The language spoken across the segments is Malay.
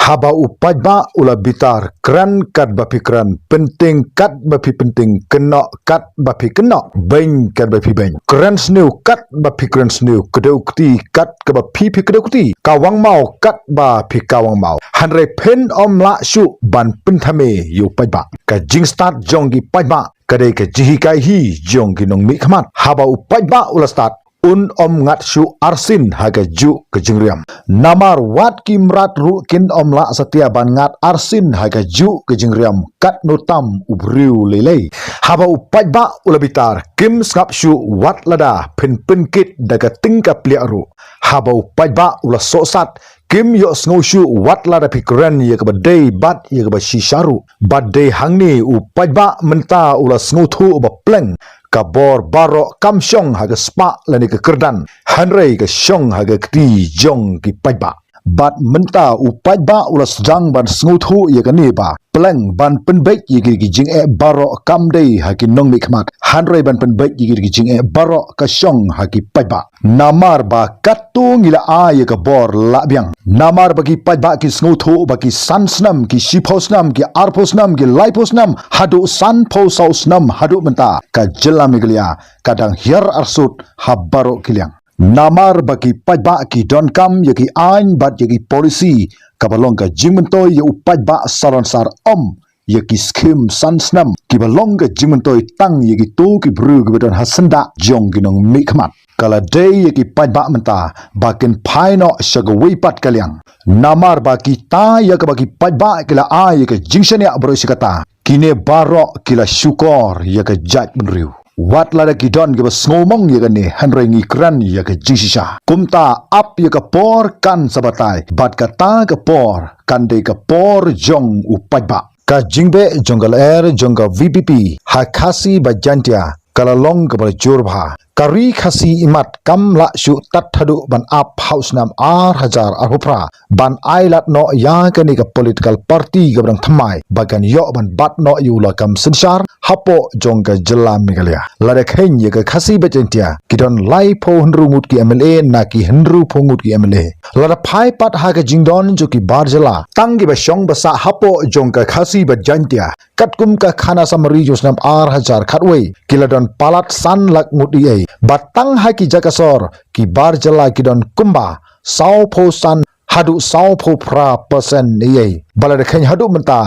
Haba upajba ula bitar kran kat bapi kran penting kat bapi penting kena kat bapi kena beng kat bapi beng kran snew kat bapi kran snew kedau kti kat ke bapi pi kedau kti kawang mau kat bapi kawang mau hanre pen om la shu ban penthame yu pajba ka jing start jong gi pajba kadai ke jihi kai hi jong gi nong mi khamat haba upajba ula start om ngat shu arsin haga ju ke jingriam namar wat kimrat ru kin om la setia ban ngat arsin haga ju ke jingriam kat nutam ubriu lele haba upaj ba ulabitar kim skap shu wat lada pen kit daga tingka pliaru haba upaj ba ula sosat kim yo sngoushu wat lada pikran ye ke badai bat ye ke shisharu badai hangni upaj ba menta ula sngouthu ba pleng kabor baro kamsyong haga spa lani ke kerdan hanrei ke syong haga kti jong ki pajba bat menta u pajba ula sedang ban sngutu ye ke ni ba pleng ban penbek ye ki jing e baro kamdei haki nong mi khmat hanrei ban penbek ye ki jing e baro ka syong haki pajba namar ba katu ngila a ye ke bor la byang namar bagi pajba ki sngutu bagi sansnam ki shiposnam ki arposnam ki laiposnam hadu san posausnam hadu menta ka jelami glia kadang hiar arsut habaro kiliang namar bagi pajba ki donkam ye ki ain bat ye ki polisi kabalong ka jingmentoi ye upajba saransar om ye ki skim sansnam ki balong ka jingmentoi tang ye ki tu ki bru ki bedon hasenda jong ki nong mikmat kala day ye ki pajba menta bakin paino shagawai pat kaliang namar bagi ta ye ka bagi pajba kila a ye ka jingshania bro sikata kine baro kila syukor ye ka jaj menriu wat lada kidon ke ngomong ye kan ni hanrei ngi kran ye ke jisisha kumta ap ye ke por kan sabatai bat kata ke por kan de ke por jong upajba ka jingbe jonggal jongga VPP ha khasi bajantia kala long ke jurba kari khasi imat kam la shu tat thadu ban ap house nam ar hajar arhupra ban ailat no ya ke ni ke political party ke brang thamai bagan yo ban bat no yu la kam sinshar hapo jongga jela migalia lada khen ye ke khasi bajantia kidon lai pho hnru mut ki MLA na ki hnru pho mut ki MLA lada phai pat ha ke jingdon jo ki barjela tangi ba shong ba sa hapo jongga khasi bajantia katkum ka khana samari josnam ar hajar khatwei kiladon palat san lak mut ye batang haki jakasor ki barjala kidon kumba sao pho san hadu sao pho pra percent ye balada khen hadu menta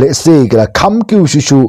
lese kala kham kyu shushu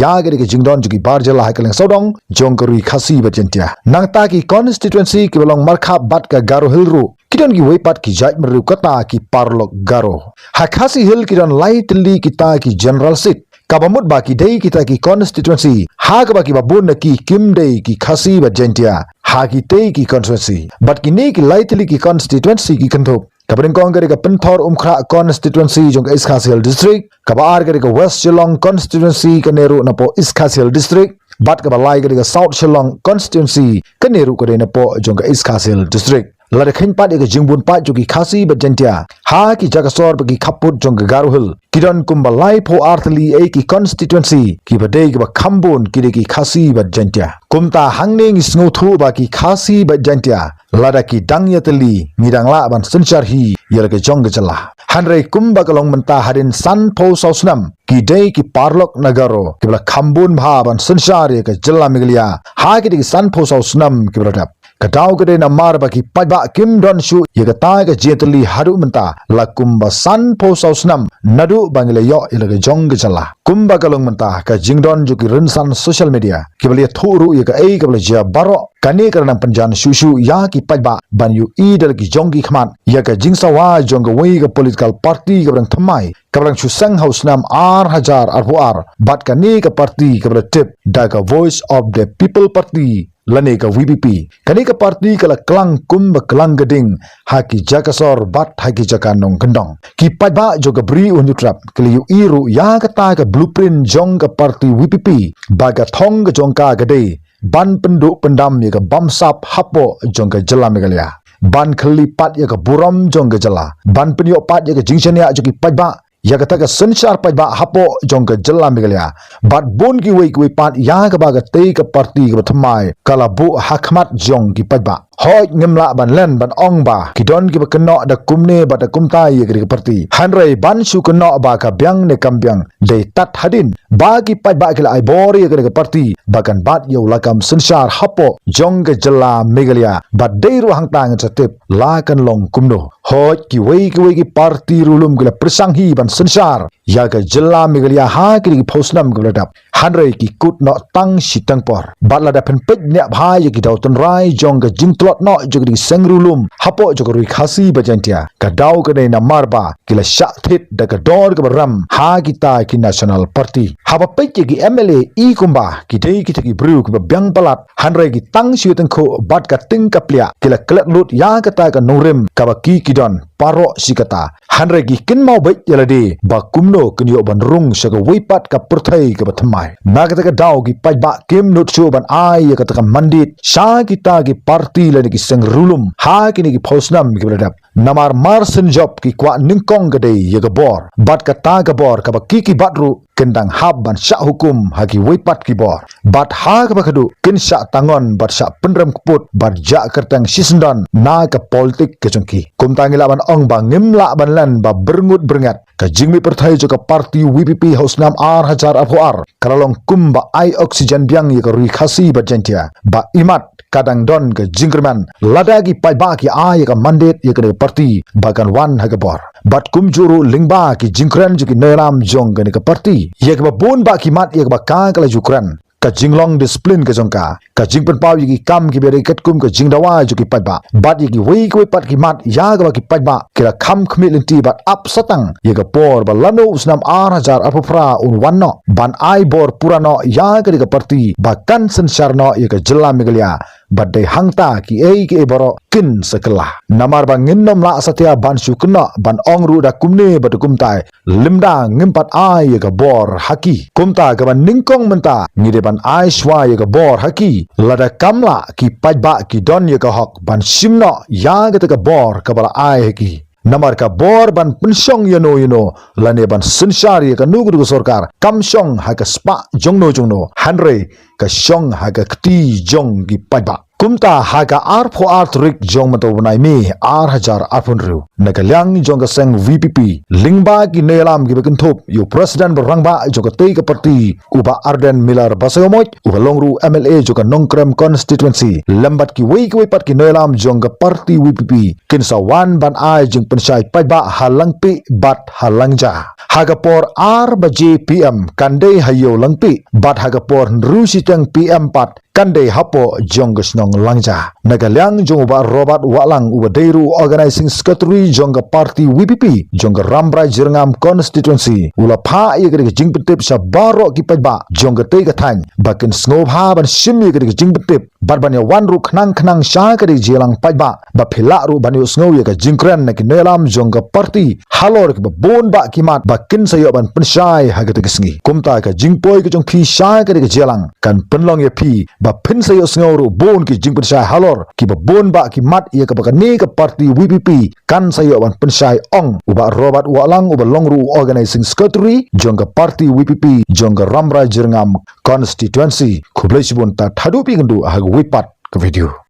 ya gere ke jingdon jugi barjala hakeleng sodong jongkari khasi bajentia nangta ki constituency ki belong markha bat ka garo hilru kidon ki weipat ki jait meru kata ki parlok garo ha khasi hil kidon lightly kita ki general seat kabamut baki dei kita ki constituency ha ka baki babun ki kim dei ki khasi bajentia ha ki tei ki constituency but ki ne ki lightly ki constituency ki kanthop kabring kong gari ka penthor umkhra constituency jong Iskhasial district kabar gari ka West Shillong constituency ka neru napo Iskhasial district bat ka balai gari ka South Shillong constituency ka neru ka napo jong ka Iskhasial district lada khen pat ka jingbun pat jogi khasi bajentia ha ki jagasor bagi khaput jong ka garuhil kidon kumbalai pho arthli e ki constituency ki badei ka khambun ki de ki khasi bajentia kumta hangne ngi snuthu ba ki khasi bajentia lada ki dangyatli midangla ban senchar hi yelga jong jala hanrei kumba kalong menta harin san pho sausnam ki dei ki parlok nagaro ki bla khambun bha ban senchar ye ka jala miglia ha ki de san pho sausnam ki bla kadau kede na mar baki pajba kim don shu ye kata ke jetli haru menta la kumba san pho sausnam nadu bangile yo ilaga jong jala kumba kalong menta ka jingdon ju ki rinsan social media kibali thuru ye ka ei kabla ja baro kane karana panjan shushu ya ki pajba ban yu idal ki jong ki khman ya ka jingsawa jong wei ka political party ka brang thamai kabrang shusang house nam ar hajar arhuar bat kane ka party kabla tip da ka voice of the people party lane ka VPP kani ka party kala klang kumba klang gading haki jakasor bat haki jakanong kendong ki pajba joga bri unutrap kali yu iru ya kata ka blueprint jong ka party VPP baga thong ka jong ka gade ban penduk pendam ya ka bamsap hapo jong ka jala megalia ban khali pat ya ka buram jong ka jala ban penyo pat ya ka jingshania jogi pajba ya kata ka senchar pajba hapo jong ka jala migalia bat bon ki wei pat ya ka baga tei ka party ka thamai kala bu hakmat jong ki pajba hoj ngemla ban len ban ong ba kidon ki bakeno da kumne ba da kumtai ye ke parti hanrei ban su keno ba ka byang ne kambyang de tat hadin ba ki pat ba ki ai bor ye ke parti bakan bat yo lakam sensar hapo jong ke jela megalia ba de ru hang tang chatip la kan long kumno hoj ki wei ki parti rulum ke persanghi ban sensar ya ke jela megalia ha ki phosnam ke ladap hanrei ki kut no tang sitang por bat la da pen pet ne bha ye ki daw ton rai jong ke jing tlot no jogri sengrulum hapo jogri khasi bajantia ka daw ke na marba kila syak thit da ka dor ke ram ha kita ki national party haba pet ki MLA i kumba ki dei ki ki bru ki byang palat hanrei ki tang siu teng kho bat ka ting ka plia kila klet lut ya ka ta ka nongrim ka ba ki kidon paro sikata hanrei ki kin mau bet yalade ba kumno kinyo ban rung sa ka weipat ka perthai ka bathmai na ka daw ki pai ba kim nut chu ban ai ka ta ka mandit sha kita ki party le ki seng rulum ha ki ni ki phosnam ki bradap namar marsen job ki kwa ningkong ka dei ye ka bor bat ka ta ka bor ka ba ki batru kendang hab ban syak hukum hagi weipat ki bor bat ha ka bakadu kin syak tangon bat syak penrem keput bat jak kertang sisendon na ka politik ke jongki kum tangila ban ong ba ngimla ban lan ba berngut berngat ka jingmi perthai jo ka parti WPP hausnam ar hajar ar karalong kum ba ai oksigen biang ye ka rui khasi bat jantia ba imat kadang don ke jingkerman ladagi pai ba ki ai ka mandate ye ka parti bagan wan ha ka bor bat kum juru lingba ki jingkran ju ki neram jong ka parti ye ka bon ba ki mat ye ka ka kala jukran ka jinglong disiplin ka jongka ka jingpen pau yi kam ki bere ket kum ka jingdawa ju ki patba bat yi wei ki pat ki mat ya ga ki patba kira kham khmit linti bat up satang ye ga por ba lano usnam ar hajar apufra un wanno ban ai bor purano ya ga ka parti ba kan sensarno ye ka jela megalia bat dei hangta ki ei ki boro kin sekelah namar ba nginnom la satya ban su kena ban ong ru da kumne bat kumtai limda ngimpat ai ye ka bor haki kumta ga ban ningkong menta ngide ban ai shwa ye ka bor haki lada kamla ki pajba ki don ye ka hok ban simno ya ga ka bor ka bala ai haki namar ka bor ban pensyong yano lane ban sensar ye ka nugu sorkar kamsyong ha ka spa jongno hanre ka syong ha ka kti jong ki pajba kumta haga arpo artrik jong mato bunai mi ar hajar arpunru nagalyang jong ka seng VPP lingba ki nelam ki bekin thop yu president berangba jong ka tei ka parti uba Arden Miller Basayomot uba longru MLA jong ka nongkrem constituency lambat ki wei pat ki nelam jong ka parti VPP kinsa wan ban ai jong pensai paiba halangpi bat halangja haga por ar ba JPM kandei hayo langpi bat haga por rusi teng PM pat kandei hapo jong gesnong langja nagalyang jong uba Robert Walang uba Deiru organizing secretary jong ka parti WPP jong ka Rambrai Jirngam constituency ula pha ye ke jing petip sa baro ki pajba jong ka tei ka than bakin sngob ha ban sim ye ke jing petip bar ban ya wan ru khnang sha ka jelang pajba ba phila ru ban yu sngow ye ka jingkran na ki nelam jong ka parti halor ka bon ba ki mat bakin sayo ban pensai ha ka tegisngi kumta ka jingpoi ka jong phi sha ka jelang kan penlong ye phi ba pin sayo sngoru bon ki jing pensai halor ki ba bon ba ki mat ye ka bakani ka parti WPP kan sayo ban pensai ong uba Robert Walang uba longru organizing secretary jong ka parti WPP jong ka Rambrai Jirngam constituency kublai sibun ta thadu pi gandu ha wipat ka video